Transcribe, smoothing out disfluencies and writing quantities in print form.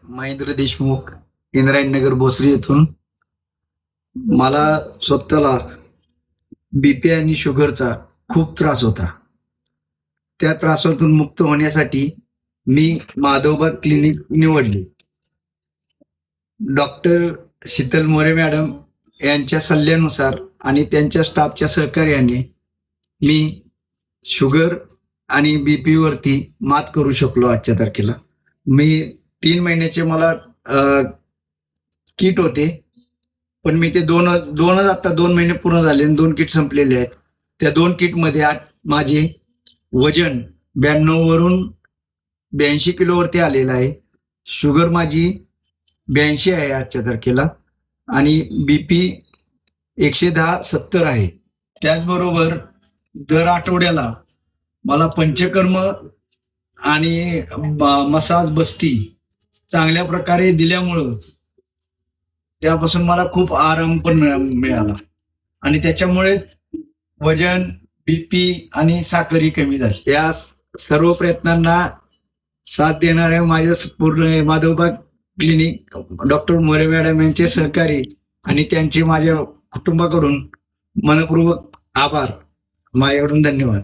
महेंद्र देशमुख, इंद्रायणनगर भोसरी येथून. मला स्वतःला बीपी आणि शुगरचा खूप त्रास होता. त्या त्रासातून मुक्त होण्यासाठी मी माधवबाग क्लिनिक निवडली. डॉक्टर शीतल मोरे मॅडम यांच्या सल्ल्यानुसार आणि त्यांच्या स्टाफच्या सहकार्याने मी शुगर आणि बीपी वरती मात करू शकलो. आजच्या तारखेला मी 3 महिन्याचे मला किट होते, पण मी ते दोनच आता 2 महिने पूर्ण झाले आणि 2 किट संपलेले आहेत. त्या 2 किटमध्ये माझे वजन 92 वरून 82 किलोवरती आलेलं आहे. शुगर माझी 82 आहे आजच्या तारखेला आणि बीपी 110/70 आहे. त्याचबरोबर दर आठवड्याला मला पंचकर्म आणि मसाज बस्ती चांगल्या प्रकारे दिल्यामुळं त्यापासून मला खूप आराम पण मिळाला आणि त्याच्यामुळे वजन, बीपी आणि साखरही कमी झाली. या सर्व प्रयत्नांना साथ देणाऱ्या माझ्या पूर्ण Madhavbaug clinic doctor More madam यांचे सहकारी आणि त्यांचे माझ्या कुटुंबाकडून मनपूर्वक आभार. माझ्याकडून धन्यवाद.